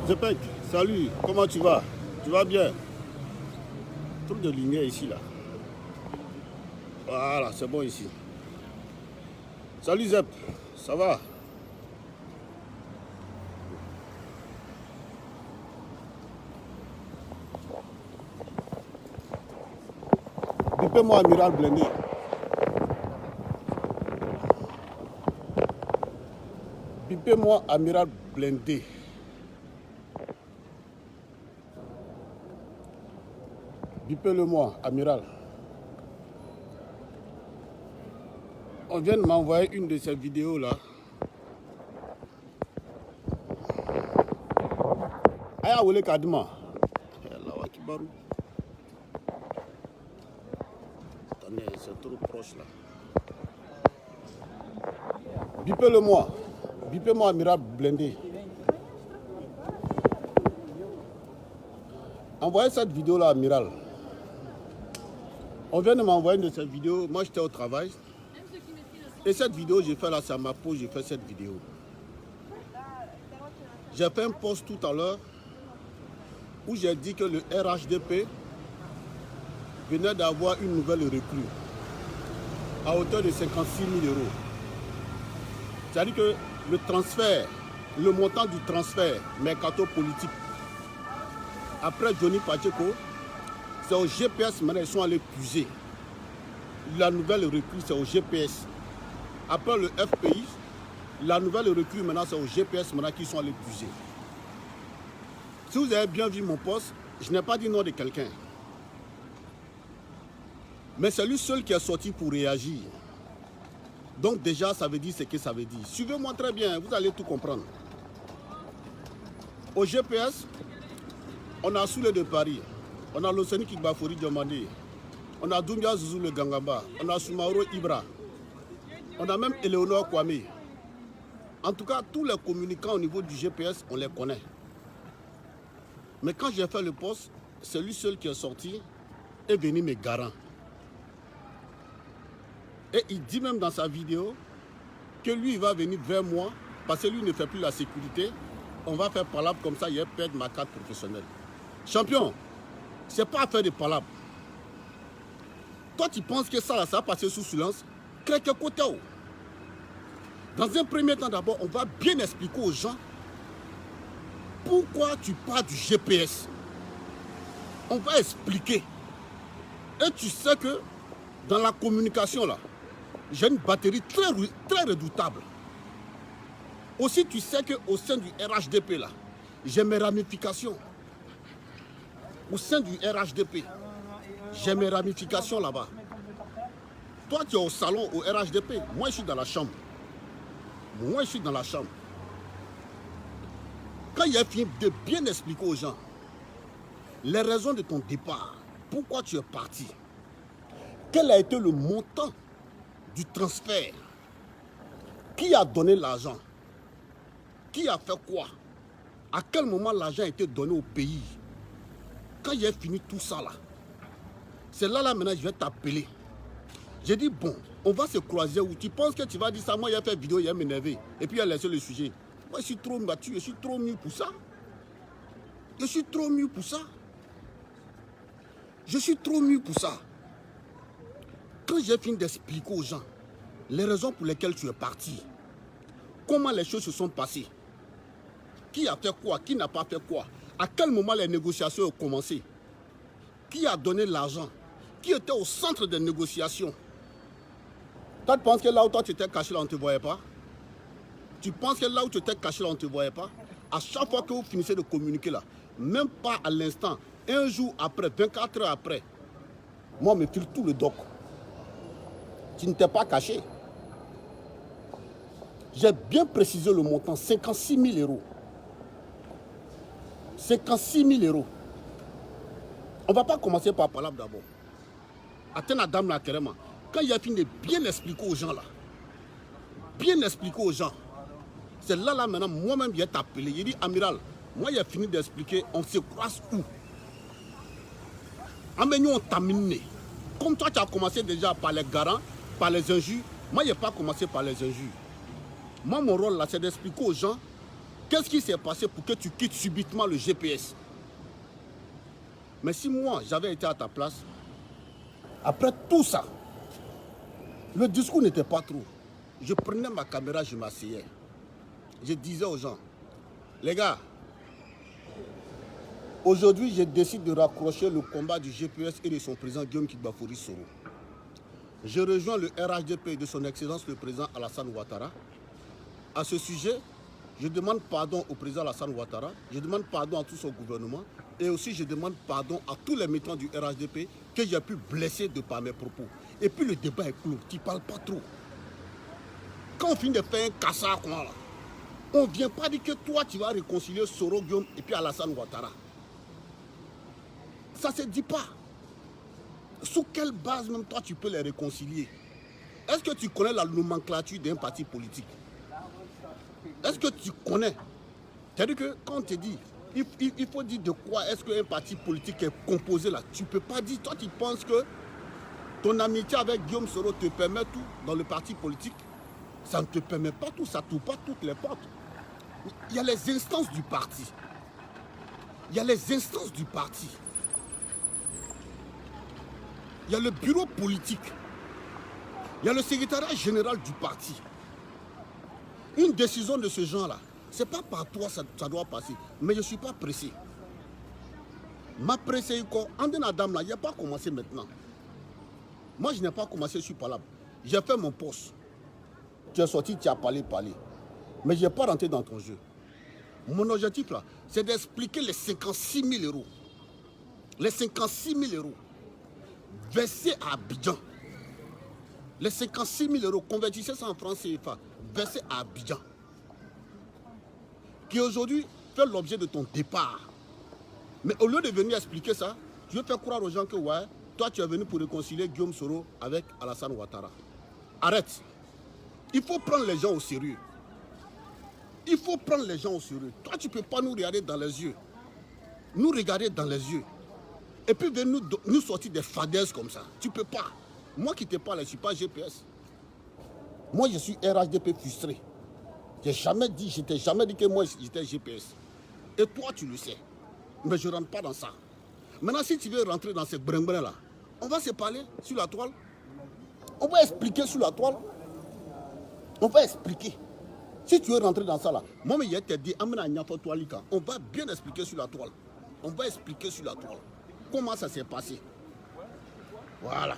Zepek, salut, comment tu vas? Tu vas bien? Trop de lumière ici là. Voilà, c'est bon ici. Salut Zep, ça va? Bipez-moi Amiral Blindé. Bipez-moi Amiral Blindé. Bipez-le-moi, Amiral. On vient de m'envoyer une de ces vidéos là. Aya Wole Kadima. Attendez, c'est trop proche là. Bipez-le-moi. Bipez-moi Amiral Blindé. Envoyez cette vidéo là, Amiral. On vient de m'envoyer une de ces vidéos. Moi j'étais au travail. Et cette vidéo, j'ai fait là, c'est à ma pause, j'ai fait cette vidéo. J'ai fait un post tout à l'heure où j'ai dit que le RHDP venait d'avoir une nouvelle recrue à hauteur de 56 000 euros. C'est-à-dire que le transfert, le montant du transfert mercato politique, après Johnny Pacheco, c'est au GPS maintenant, ils sont allés puiser. La nouvelle recrue, c'est au GPS. Après le FPI, la nouvelle recrue maintenant, c'est au GPS maintenant qu'ils sont allés puiser. Si vous avez bien vu mon poste, je n'ai pas dit nom de quelqu'un. Mais c'est lui seul qui est sorti pour réagir. Donc déjà, ça veut dire ce que ça veut dire. Suivez-moi très bien, vous allez tout comprendre. Au GPS, on a Soule de Paris, on a Loseni Kikbafori Diomandé, on a Doumbia Zouzou le Gangamba, on a Soumaoro Ibra, on a même Eleonore Kwame. En tout cas, tous les communicants au niveau du GPS, on les connaît. Mais quand j'ai fait le poste, c'est lui seul qui est sorti et venu me garant. Et il dit même dans sa vidéo que lui, il va venir vers moi parce que lui ne fait plus la sécurité. On va faire palabre comme ça, il va perdre ma carte professionnelle. Champion, c'est pas affaire de palabre. Toi, tu penses que ça va passer sous silence? Quelque côté. Dans un premier temps, d'abord, on va bien expliquer aux gens pourquoi tu pars du GPS. On va expliquer. Et tu sais que dans la communication, là, j'ai une batterie très redoutable. Aussi, tu sais qu'au sein du RHDP, là, j'ai mes ramifications. Au sein du RHDP, j'ai mes ramifications là-bas. Toi, tu es au salon, au RHDP. Moi, je suis dans la chambre. Moi, je suis dans la chambre. Quand il a fini de bien expliquer aux gens les raisons de ton départ, pourquoi tu es parti, quel a été le montant du transfert, qui a donné l'argent, qui a fait quoi, à quel moment l'argent a été donné au pays. Quand j'ai fini tout ça là, c'est là maintenant je vais t'appeler. J'ai dit bon, on va se croiser où tu penses que tu vas dire ça, moi il a fait vidéo, il a m'énervé, et puis il a laissé le sujet. Moi je suis trop mature, je suis trop mieux pour ça. Je suis trop mieux pour ça. Je suis trop mieux pour ça. Quand j'ai fini d'expliquer aux gens les raisons pour lesquelles tu es parti, comment les choses se sont passées, qui a fait quoi, qui n'a pas fait quoi, à quel moment les négociations ont commencé, qui a donné l'argent, qui était au centre des négociations. Toi, tu penses que là où toi tu étais caché, là, on ne te voyait pas? Tu penses que là où tu étais caché, là, on ne te voyait pas? À chaque fois que vous finissez de communiquer là, même pas à l'instant, un jour après, 24 heures après, moi, on me file tout le doc. Tu ne t'es pas caché. J'ai bien précisé le montant, 56 000 euros. 56 000 euros. On ne va pas commencer par palabre d'abord. Attends la dame là, carrément. Quand il a fini de bien expliquer aux gens là, bien expliquer aux gens, c'est là maintenant, moi-même, je vais t'appeler. Il dit, Amiral, moi, il a fini d'expliquer, on se croise où? Amenez-nous, on t'a miné. Comme toi, tu as commencé déjà par les garants, par les injures, moi, je n'ai pas commencé par les injures. Moi, mon rôle là, c'est d'expliquer aux gens Qu'est-ce qui s'est passé pour que tu quittes subitement le GPS? Mais si moi, j'avais été à ta place, après tout ça, le discours n'était pas trop. Je prenais ma caméra, je m'asseyais. Je disais aux gens, les gars, aujourd'hui, je décide de raccrocher le combat du GPS et de son président Guillaume Kibafori Soro. Je rejoins le RHDP de son Excellence le président Alassane Ouattara. À ce sujet, je demande pardon au président Alassane Ouattara, je demande pardon à tout son gouvernement et aussi je demande pardon à tous les militants du RHDP que j'ai pu blesser de par mes propos. Et puis le débat est clos, tu ne parles pas trop. Quand on finit de faire un cassard, on ne vient pas dire que toi tu vas réconcilier Soro Guillaume et puis Alassane Ouattara. Ça ne se dit pas. Sous quelle base même toi tu peux les réconcilier? Est-ce que tu connais la nomenclature d'un parti politique? Est-ce que tu connais? C'est-à-dire que quand on te dit, il faut dire de quoi est-ce qu'un parti politique est composé là. Tu ne peux pas dire, toi tu penses que ton amitié avec Guillaume Soro te permet tout dans le parti politique. Ça ne te permet pas tout, ça ne t'ouvre pas toutes les portes. Il y a les instances du parti. Il y a les instances du parti. Il y a le bureau politique. Il y a le secrétariat général du parti. Une décision de ce genre-là, ce n'est pas par toi ça doit passer. Mais je ne suis pas pressé. Ma pressé, Andena Dame, là, il n'a pas commencé maintenant. Moi, je n'ai pas commencé, je suis pas là. J'ai fait mon poste. Tu es sorti, tu as parlé. Mais je n'ai pas rentré dans ton jeu. Mon objectif, là, c'est d'expliquer les 56 000 euros. Les 56 000 euros versés à Abidjan. Les 56 000 euros, convertissez ça en francs CFA, versés à Abidjan. Qui aujourd'hui fait l'objet de ton départ. Mais au lieu de venir expliquer ça, tu veux faire croire aux gens que ouais, toi tu es venu pour réconcilier Guillaume Soro avec Alassane Ouattara. Arrête. Il faut prendre les gens au sérieux. Il faut prendre les gens au sérieux. Toi tu ne peux pas nous regarder dans les yeux. Nous regarder dans les yeux. Et puis venir nous sortir des fadaises comme ça. Tu ne peux pas. Moi qui te parle, je ne suis pas GPS. Moi je suis RHDP frustré. Je t'ai jamais dit que moi j'étais GPS. Et toi tu le sais. Mais je ne rentre pas dans ça. Maintenant si tu veux rentrer dans ces brin-brin là, on va se parler sur la toile. On va expliquer sur la toile. On va expliquer. Si tu veux rentrer dans ça là, moi je t'ai dit, on va bien expliquer sur la toile. On va expliquer sur la toile. Comment ça s'est passé. Voilà.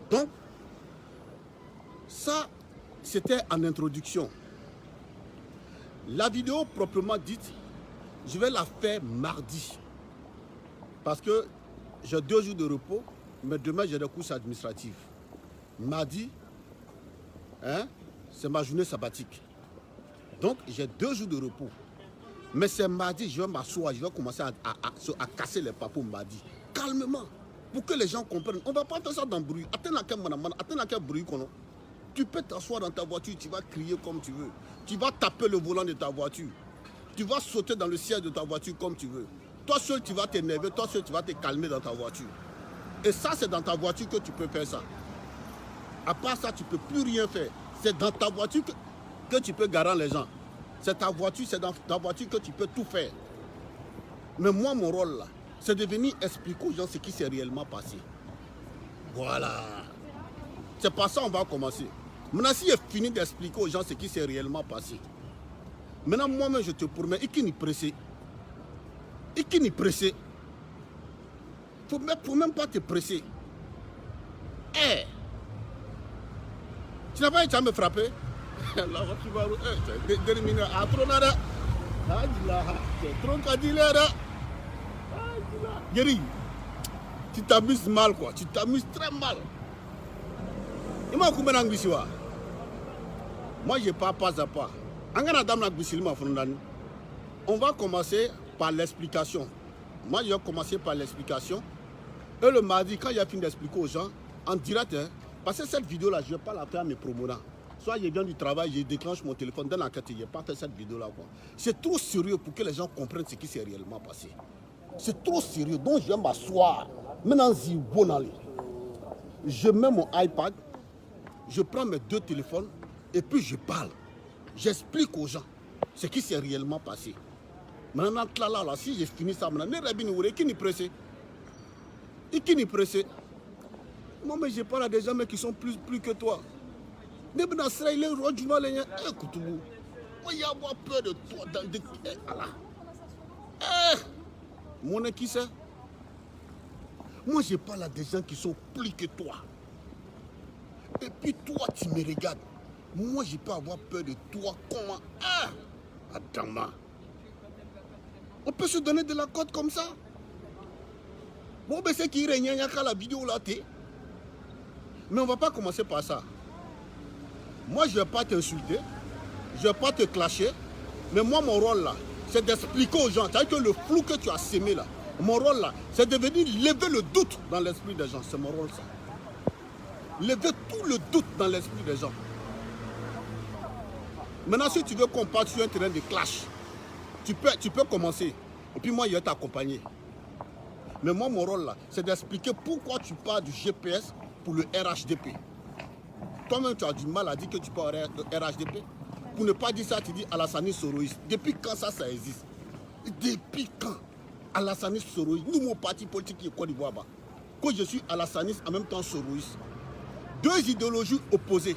Donc, ça, c'était en introduction. La vidéo proprement dite, je vais la faire mardi. Parce que j'ai 2 jours de repos, mais demain j'ai des courses administratives. Mardi, c'est ma journée sabbatique. Donc, j'ai 2 jours de repos. Mais c'est mardi, je vais m'asseoir, je vais commencer à casser les papous mardi. Calmement, pour que les gens comprennent. On ne va pas faire ça dans le bruit. Attends quel bruit qu'on a. Tu peux t'asseoir dans ta voiture, tu vas crier comme tu veux. Tu vas taper le volant de ta voiture. Tu vas sauter dans le siège de ta voiture comme tu veux. Toi seul, tu vas t'énerver, toi seul, tu vas te calmer dans ta voiture. Et ça, c'est dans ta voiture que tu peux faire ça. À part ça, tu ne peux plus rien faire. C'est dans ta voiture que tu peux garer les gens. C'est ta voiture, c'est dans ta voiture que tu peux tout faire. Mais moi, mon rôle là, c'est de venir expliquer aux gens ce qui s'est réellement passé. Voilà. C'est par ça qu'on va commencer. Maintenant, si j'ai fini d'expliquer aux gens ce qui s'est réellement passé, maintenant, moi-même, je te promets, il qui n'est pressé. Il qui n'est pressé. Il ne faut même pas te presser. Hey. Tu n'as pas été à me frapper? Guéri, tu t'amuses mal quoi, tu t'amuses très mal. Moi je pars pas à pas. On va commencer par l'explication. Moi je vais commencer par l'explication. Et le mardi, quand j'ai fini d'expliquer aux gens, en direct, parce que cette vidéo là, je ne vais pas la faire à mes promotions. Soit je viens du travail, je déclenche mon téléphone dans l'enquête, je n'ai pas fait cette vidéo là. C'est trop sérieux pour que les gens comprennent ce qui s'est réellement passé. C'est trop sérieux, donc je vais m'asseoir. Maintenant, je mets mon iPad, je prends mes 2 téléphones et puis je parle. J'explique aux gens. ce qui s'est réellement passé. Maintenant, là, si j'ai fini ça, maintenant, qui n'est pressé? Et qui n'est pressé? Moi, mais je parle à des gens qui sont plus que toi. Moi, il y a avoir peur de toi. Mon qui c'est? Moi, je parle à des gens qui sont plus que toi. Et puis toi, tu me regardes. Moi, je peux avoir peur de toi. Comment? Adama. On peut se donner de la cote comme ça. Bon, ben c'est qui règne à la vidéo là, mais on ne va pas commencer par ça. Moi, je ne vais pas t'insulter. Je ne vais pas te clasher. Mais moi, mon rôle là, c'est d'expliquer aux gens. C'est-à-dire que le flou que tu as sémé là, mon rôle là, c'est de venir lever le doute dans l'esprit des gens. C'est mon rôle ça. Lever tout le doute dans l'esprit des gens. Maintenant, si tu veux qu'on parte sur un terrain de clash, tu peux commencer. Et puis moi, je vais t'accompagner. Mais moi, mon rôle là, c'est d'expliquer pourquoi tu pars du GPS pour le RHDP. Toi-même, tu as du mal à dire que tu pars au RHDP. Pour ne pas dire ça, tu dis Alassane Soroïs. Depuis quand ça existe? Depuis quand? Alassane Soroïs. Nous, mon parti politique qui est Côte d'Ivoire, quand je suis Alassane, en même temps Soroïs. Deux idéologies opposées.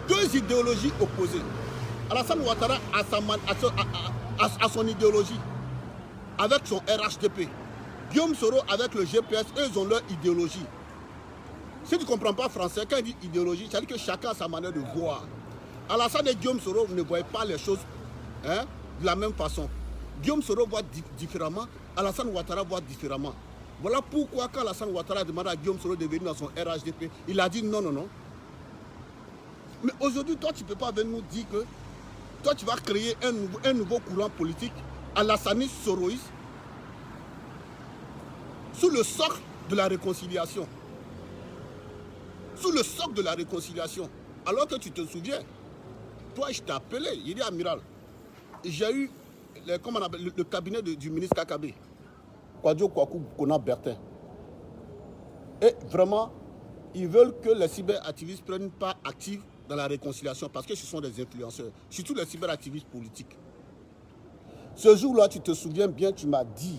Deux idéologies opposées. Alassane Ouattara a son idéologie avec son RHDP. Guillaume Soro avec le GPS, eux ils ont leur idéologie. Si tu ne comprends pas français, quand il dit idéologie, ça veut dire que chacun a sa manière de voir. Alassane et Guillaume Soro ne voient pas les choses de la même façon. Guillaume Soro voit différemment, Alassane Ouattara voit différemment. Voilà pourquoi quand Alassane Ouattara a demandé à Guillaume Soro de venir dans son RHDP, il a dit non, non, non. Mais aujourd'hui, toi, tu ne peux pas venir nous dire que toi, tu vas créer un nouveau courant politique, Alassane Soroïs, sous le socle de la réconciliation. Sous le socle de la réconciliation. Alors que tu te souviens, toi, je t'ai appelé, il dit amiral, j'ai eu le cabinet du ministre Kakabe, Kwadjo Kwaku Kona Bertin. Et vraiment, ils veulent que les cyberactivistes prennent part active dans la réconciliation parce que ce sont des influenceurs, surtout les cyberactivistes politiques. Ce jour-là, tu te souviens bien, tu m'as dit,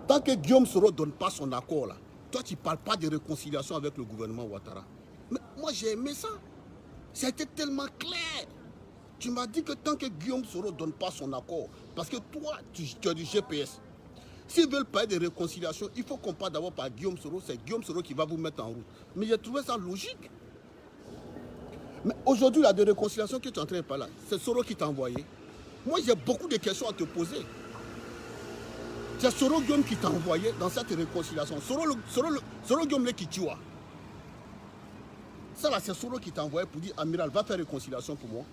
tant que Guillaume Soro ne donne pas son accord, là, toi, tu ne parles pas de réconciliation avec le gouvernement Ouattara. Mais moi, j'ai aimé ça. Ça a été tellement clair. Tu m'as dit que tant que Guillaume Soro ne donne pas son accord, parce que toi, tu as du GPS. S'ils veulent parler de réconciliation, il faut qu'on parte d'abord par Guillaume Soro. C'est Guillaume Soro qui va vous mettre en route. Mais j'ai trouvé ça logique. Mais aujourd'hui, la de réconciliation que tu es en train de parler, c'est Soro qui t'a envoyé. Moi, j'ai beaucoup de questions à te poser. C'est Soro Guillaume qui t'a envoyé dans cette réconciliation. Soro Guillaume qui tue. Ça là, c'est Soro qui t'a envoyé pour dire amiral, va faire réconciliation pour moi.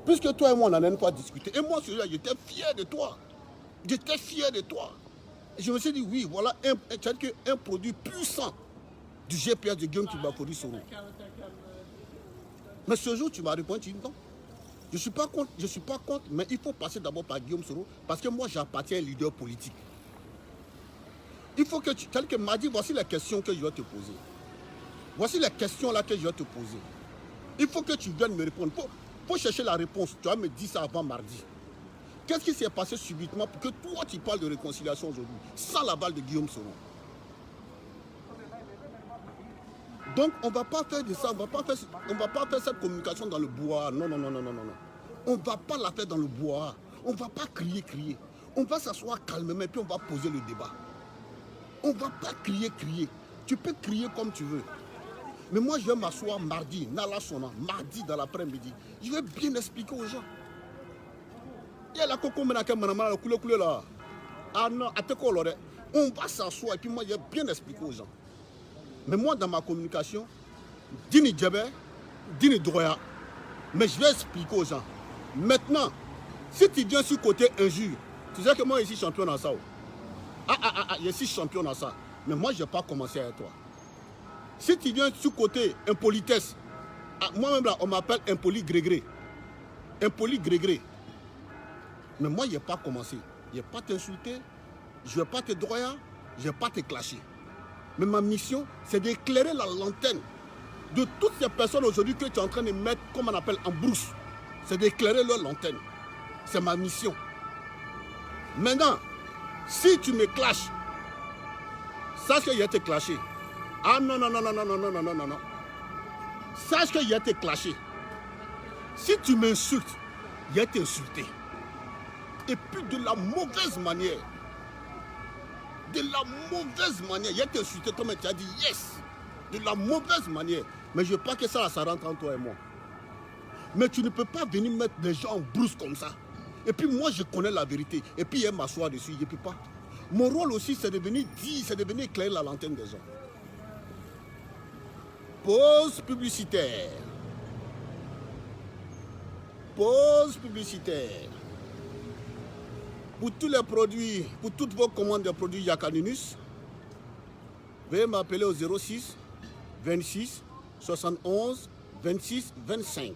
Puisque toi et moi, on n'en a pas discuté. Et moi, celui-là, j'étais fier de toi. J'étais fier de toi. Et je me suis dit, oui, voilà un produit puissant du GPS de Guillaume Tibakori Soro. Mais ce jour, tu m'as répondu, tu dis non. Je ne suis pas contre, mais il faut passer d'abord par Guillaume Soro parce que moi, j'appartiens à un leader politique. Il faut que tu... Quelqu'un m'a dit, voici les questions que je vais te poser. Voici les questions là que je vais te poser. Il faut que tu viennes me répondre. Pour chercher la réponse, tu vas me dire ça avant mardi. Qu'est-ce qui s'est passé subitement pour que toi, tu parles de réconciliation aujourd'hui, sans la balle de Guillaume Soro? Donc, on ne va pas faire de ça, on ne va pas faire cette communication dans le bois. Non, non, non, non, non, non. On ne va pas la faire dans le bois. On ne va pas crier. On va s'asseoir calmement et puis on va poser le débat. On ne va pas crier. Tu peux crier comme tu veux. Mais moi, je vais m'asseoir mardi, mardi dans l'après-midi. Je vais bien expliquer aux gens. Il y a la coco la couleur là. Ah non, on va s'asseoir et puis moi, je vais bien expliquer aux gens. Mais moi, dans ma communication, Dini Djebé, Dini Droya, mais je vais expliquer aux gens. Maintenant, si tu viens sur le côté injure, tu sais que moi, je suis champion dans ça. Je suis champion dans ça. Mais moi, je ne vais pas commencer avec toi. Si tu viens sur le côté impolitesse, moi-même là, on m'appelle impoli grégré. Impoli grégré. Mais moi, je ne vais pas commencer. Je ne vais pas t'insulter, je ne vais pas te droyer, je ne vais pas te clasher. Mais ma mission, c'est d'éclairer la lanterne de toutes ces personnes aujourd'hui que tu es en train de mettre, comme on appelle, en brousse. C'est d'éclairer leur lanterne. C'est ma mission. Maintenant, si tu me clashes, sache qu'il a été clashé. Ah non, non, non, non, non, non, non, non, non, non. Sache qu'il a été clashé. Si tu m'insultes, il a été insulté. Et puis de la mauvaise manière. De la mauvaise manière. Il a été insulté comme tu as dit yes. De la mauvaise manière. Mais je ne veux pas que ça rentre entre toi et moi. Mais tu ne peux pas venir mettre des gens en brousse comme ça. Et puis moi, je connais la vérité. Et puis il m'asseoir dessus, je ne peux pas. Mon rôle aussi, c'est de venir dire, c'est de venir éclairer la lanterne des gens. Pause publicitaire. Pause publicitaire. Pour tous les produits, pour toutes vos commandes de produits Yakaninus, veuillez m'appeler au 06 26 71 26 25.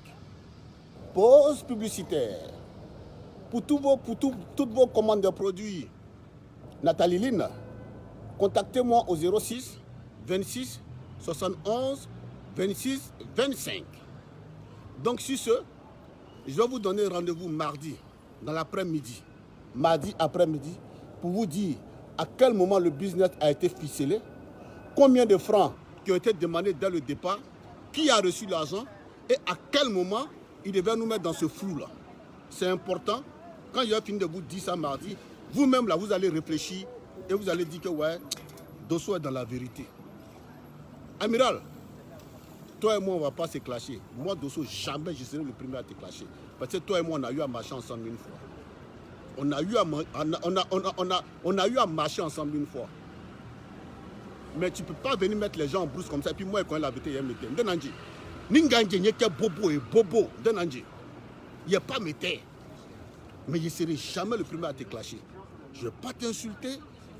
Pause publicitaire. Pour toutes vos commandes de produits Nathalie Line, contactez-moi au 06 26 71 26 25. Donc sur ce, je vais vous donner rendez-vous mardi dans l'après-midi. Mardi après-midi, pour vous dire à quel moment le business a été ficelé, combien de francs qui ont été demandés dès le départ, qui a reçu l'argent et à quel moment il devait nous mettre dans ce flou-là. C'est important. Quand je vais finir de vous dire ça mardi, vous-même là, vous allez réfléchir et vous allez dire que ouais, Dosso est dans la vérité. Amiral, toi et moi, on ne va pas se clasher. Moi, Dosso, jamais je serai le premier à te clasher. Parce que toi et moi, on a eu à marcher ensemble une fois. On a eu à marcher ensemble une fois. Mais tu ne peux pas venir mettre les gens en brousse comme ça. Et puis moi, quand la vérité, il y a mété. Denanji. Ninganji, n'y a bobo et bobo. Denanji. Il n'y a pas mété. Mais je ne serai jamais le premier à te clasher. Je ne vais pas t'insulter.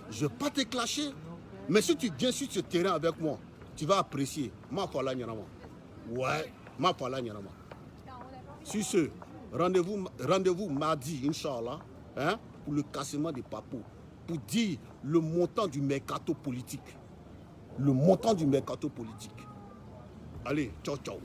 Je ne vais pas te clasher. Mais si tu viens sur ce terrain avec moi, tu vas apprécier. Ma foi là, Nyanama. Ouais, ma foi là, Nyanama. Sur ce, rendez-vous mardi, Inch'Allah, hein, pour le cassement des papous. Pour dire le montant du mercato politique. Le montant du mercato politique. Allez, ciao, ciao.